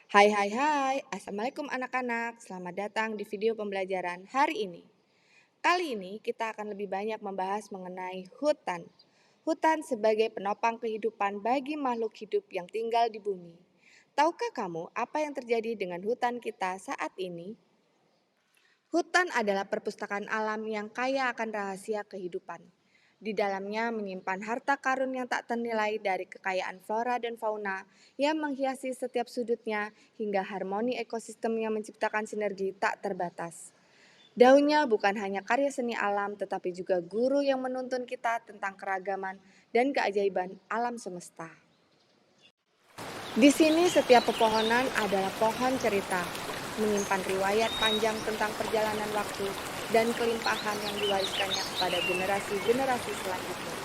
Hai hai hai, Assalamualaikum anak-anak, selamat datang di video pembelajaran hari ini. Kali ini kita akan lebih banyak membahas mengenai hutan. Hutan sebagai penopang kehidupan bagi makhluk hidup yang tinggal di bumi. Tahukah kamu apa yang terjadi dengan hutan kita saat ini? Hutan adalah perpustakaan alam yang kaya akan rahasia kehidupan. Di dalamnya menyimpan harta karun yang tak ternilai dari kekayaan flora dan fauna yang menghiasi setiap sudutnya hingga harmoni ekosistem yang menciptakan sinergi tak terbatas. Daunnya bukan hanya karya seni alam tetapi juga guru yang menuntun kita tentang keragaman dan keajaiban alam semesta. Di sini setiap pepohonan adalah pohon cerita, menyimpan riwayat panjang tentang perjalanan waktu dan kelimpahan yang diwariskannya kepada generasi-generasi selanjutnya.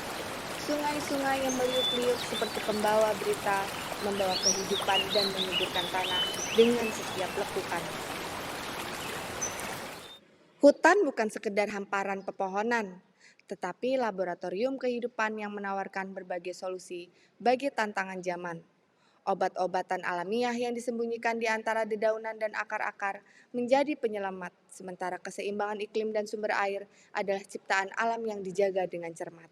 Sungai-sungai yang meliuk-liuk seperti pembawa berita, membawa kehidupan dan menyuburkan tanah dengan setiap lekukan. Hutan bukan sekedar hamparan pepohonan, tetapi laboratorium kehidupan yang menawarkan berbagai solusi bagi tantangan zaman. Obat-obatan alamiah yang disembunyikan di antara dedaunan dan akar-akar menjadi penyelamat, sementara keseimbangan iklim dan sumber air adalah ciptaan alam yang dijaga dengan cermat.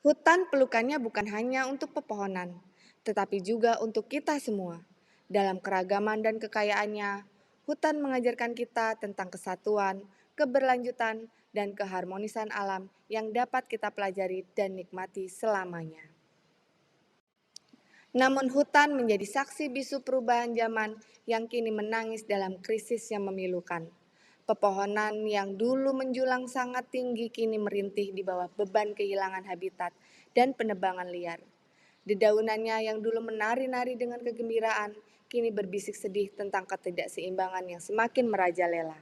Hutan pelukannya bukan hanya untuk pepohonan, tetapi juga untuk kita semua. Dalam keragaman dan kekayaannya, hutan mengajarkan kita tentang kesatuan, keberlanjutan, dan keharmonisan alam yang dapat kita pelajari dan nikmati selamanya. Namun hutan menjadi saksi bisu perubahan zaman yang kini menangis dalam krisis yang memilukan. Pepohonan yang dulu menjulang sangat tinggi kini merintih di bawah beban kehilangan habitat dan penebangan liar. Dedaunannya yang dulu menari-nari dengan kegembiraan kini berbisik sedih tentang ketidakseimbangan yang semakin merajalela.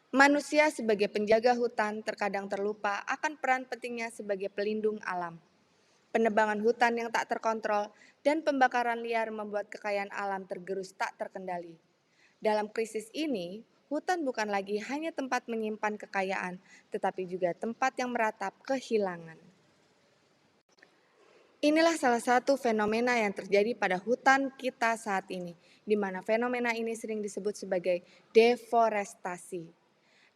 Manusia sebagai penjaga hutan terkadang terlupa akan peran pentingnya sebagai pelindung alam. Penebangan hutan yang tak terkontrol dan pembakaran liar membuat kekayaan alam tergerus tak terkendali. Dalam krisis ini, hutan bukan lagi hanya tempat menyimpan kekayaan, tetapi juga tempat yang meratap kehilangan. Inilah salah satu fenomena yang terjadi pada hutan kita saat ini, di mana fenomena ini sering disebut sebagai deforestasi.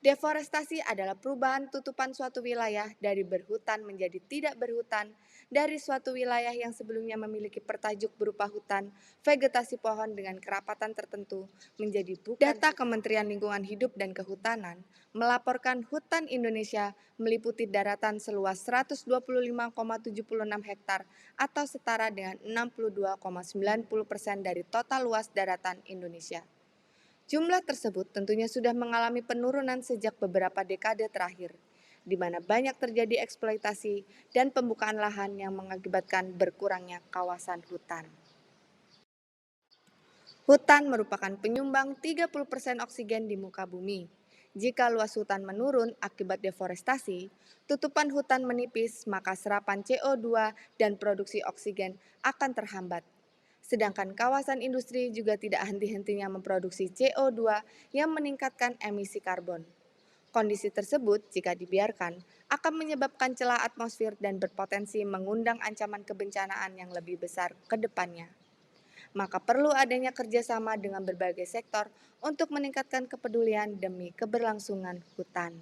Deforestasi adalah perubahan tutupan suatu wilayah dari berhutan menjadi tidak berhutan, dari suatu wilayah yang sebelumnya memiliki pertajuk berupa hutan, vegetasi pohon dengan kerapatan tertentu, menjadi bukan. Data Kementerian Lingkungan Hidup dan Kehutanan melaporkan hutan Indonesia meliputi daratan seluas 125,76 hektar atau setara dengan 62,90% dari total luas daratan Indonesia. Jumlah tersebut tentunya sudah mengalami penurunan sejak beberapa dekade terakhir, di mana banyak terjadi eksploitasi dan pembukaan lahan yang mengakibatkan berkurangnya kawasan hutan. Hutan merupakan penyumbang 30% oksigen di muka bumi. Jika luas hutan menurun akibat deforestasi, tutupan hutan menipis, maka serapan CO2 dan produksi oksigen akan terhambat. Sedangkan kawasan industri juga tidak henti-hentinya memproduksi CO2 yang meningkatkan emisi karbon. Kondisi tersebut, jika dibiarkan, akan menyebabkan celah atmosfer dan berpotensi mengundang ancaman kebencanaan yang lebih besar ke depannya. Maka perlu adanya kerjasama dengan berbagai sektor untuk meningkatkan kepedulian demi keberlangsungan hutan.